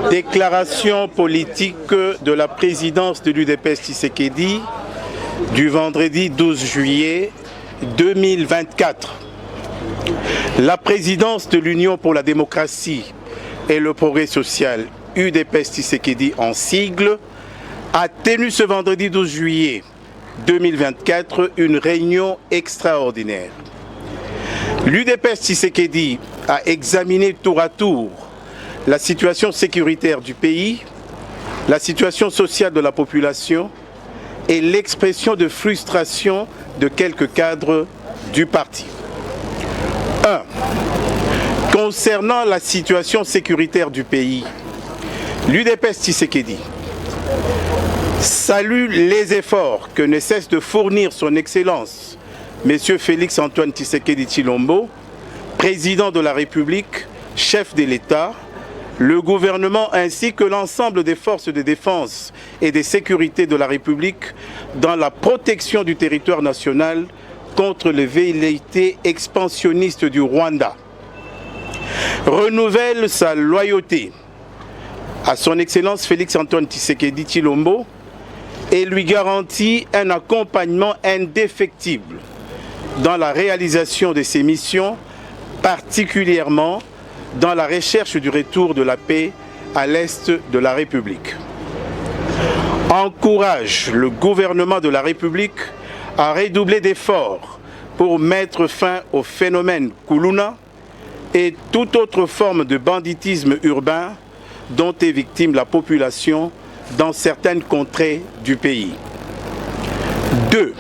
Déclaration politique de la présidence de l'UDPS Tshisekedi du vendredi 12 juillet 2024. La présidence de l'Union pour la démocratie et le progrès social, UDPS Tshisekedi en sigle, a tenu ce vendredi 12 juillet 2024 une réunion extraordinaire. L'UDPS Tshisekedi a examiné tour à tour la situation sécuritaire du pays, la situation sociale de la population et l'expression de frustration de quelques cadres du parti. 1. Concernant la situation sécuritaire du pays, l'UDPS Tshisekedi salue les efforts que ne cesse de fournir son Excellence, M. Félix Antoine Tshisekedi Tshilombo, président de la République, chef de l'État, le gouvernement ainsi que l'ensemble des forces de défense et de sécurité de la République dans la protection du territoire national contre les velléités expansionnistes du Rwanda. Renouvelle sa loyauté à son Excellence Félix Antoine Tshisekedi Tshilombo et lui garantit un accompagnement indéfectible dans la réalisation de ses missions, particulièrement dans la recherche du retour de la paix à l'est de la République. Encourage le gouvernement de la République à redoubler d'efforts pour mettre fin au phénomène Kuluna et toute autre forme de banditisme urbain dont est victime la population dans certaines contrées du pays. 2.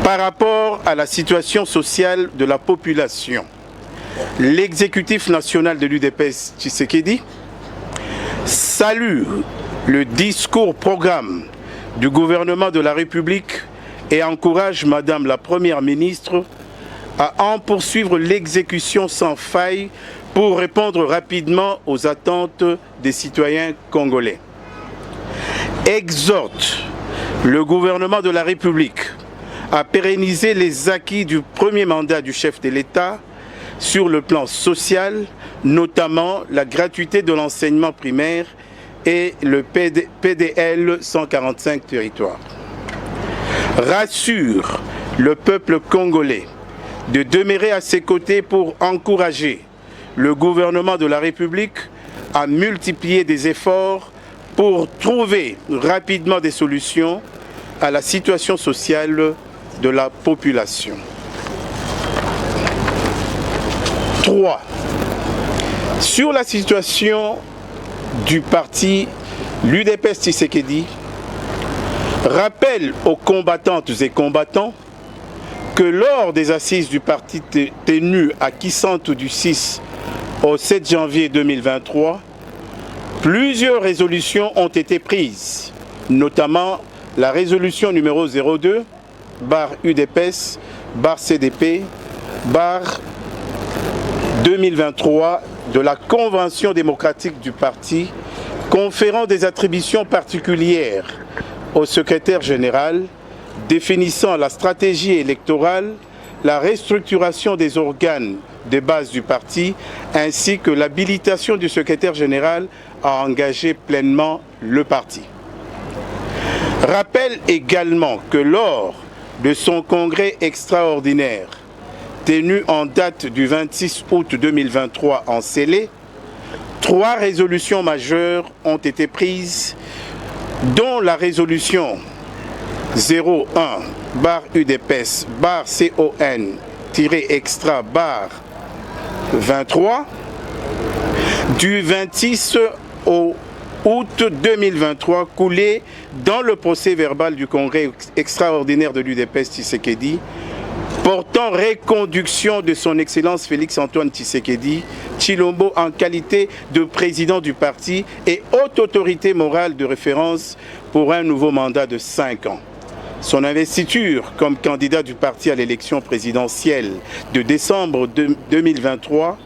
Par rapport à la situation sociale de la population, l'exécutif national de l'UDPS Tshisekedi salue le discours-programme du gouvernement de la République et encourage Madame la Première ministre à en poursuivre l'exécution sans faille pour répondre rapidement aux attentes des citoyens congolais. Exhorte le gouvernement de la République à pérenniser les acquis du premier mandat du chef de l'État sur le plan social, notamment la gratuité de l'enseignement primaire et le PDL 145 territoires. Rassure le peuple congolais de demeurer à ses côtés pour encourager le gouvernement de la République à multiplier des efforts pour trouver rapidement des solutions à la situation sociale de la population. 3. Sur la situation du parti, l'UDPS Tshisekedi rappelle aux combattantes et combattants que lors des assises du parti tenues à Kisantu du 6 au 7 janvier 2023, plusieurs résolutions ont été prises, notamment la résolution numéro 02, UDPS, CDP, 2023 de la Convention démocratique du parti, conférant des attributions particulières au secrétaire général, définissant la stratégie électorale, la restructuration des organes de base du parti, ainsi que l'habilitation du secrétaire général à engager pleinement le parti. Rappelle également que lors de son congrès extraordinaire, tenu en date du 26 août 2023 en Célé, 3 résolutions majeures ont été prises, dont la résolution 01 UDPS CON-extra 23 du 26 au août 2023 coulée dans le procès verbal du congrès extraordinaire de l'UDPS Tshisekedi portant reconduction de son Excellence Félix Antoine Tshisekedi Tshilombo en qualité de président du parti et haute autorité morale de référence pour un nouveau mandat de 5 ans. Son investiture comme candidat du parti à l'élection présidentielle de décembre 2023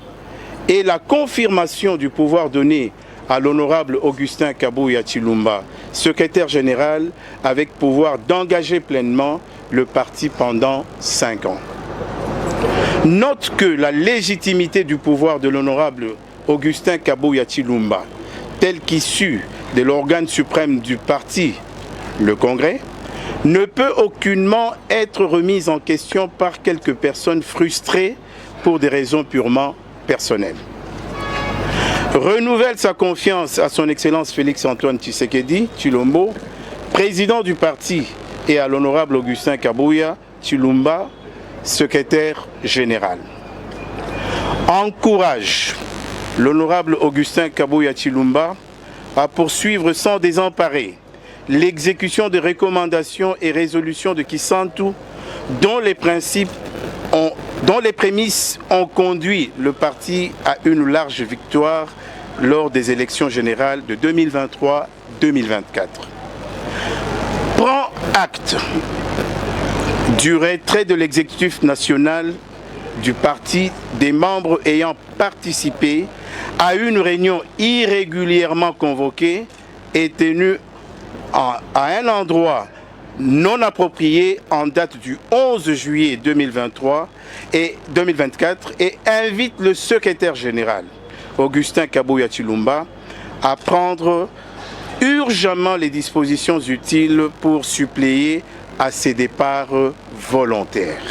et la confirmation du pouvoir donné à l'honorable Augustin Kabuya Tshilombo, secrétaire général, avec pouvoir d'engager pleinement le parti pendant 5 ans. Note que la légitimité du pouvoir de l'honorable Augustin Kabuya Tshilombo tel qu'issu de l'organe suprême du parti, le Congrès, ne peut aucunement être remise en question par quelques personnes frustrées pour des raisons purement personnelles. Renouvelle sa confiance à son Excellence Félix-Antoine Tshisekedi Tshilombo, président du parti, et à l'honorable Augustin Kabuya Tshilombo, secrétaire général. Encourage l'honorable Augustin Kabuya Tshilombo à poursuivre sans désemparer l'exécution des recommandations et résolutions de Kisantu dont les prémices ont conduit le parti à une large victoire lors des élections générales de 2023-2024. Prend acte du retrait de l'exécutif national du parti des membres ayant participé à une réunion irrégulièrement convoquée et tenue à un endroit non approprié en date du 11 juillet 2024 et invite le secrétaire général Augustin Kabuya Tshilombo à prendre urgemment les dispositions utiles pour suppléer à ces départs volontaires.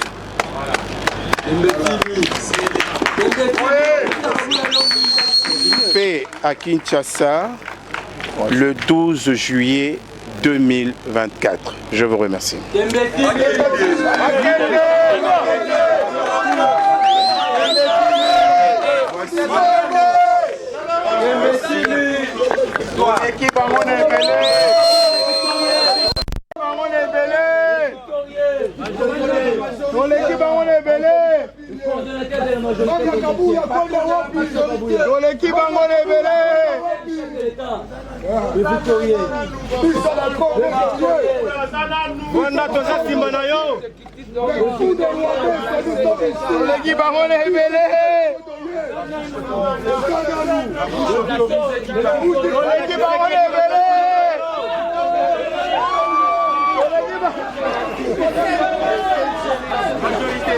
Fait à Kinshasa le 12 juillet 2024. Je vous remercie. Majorité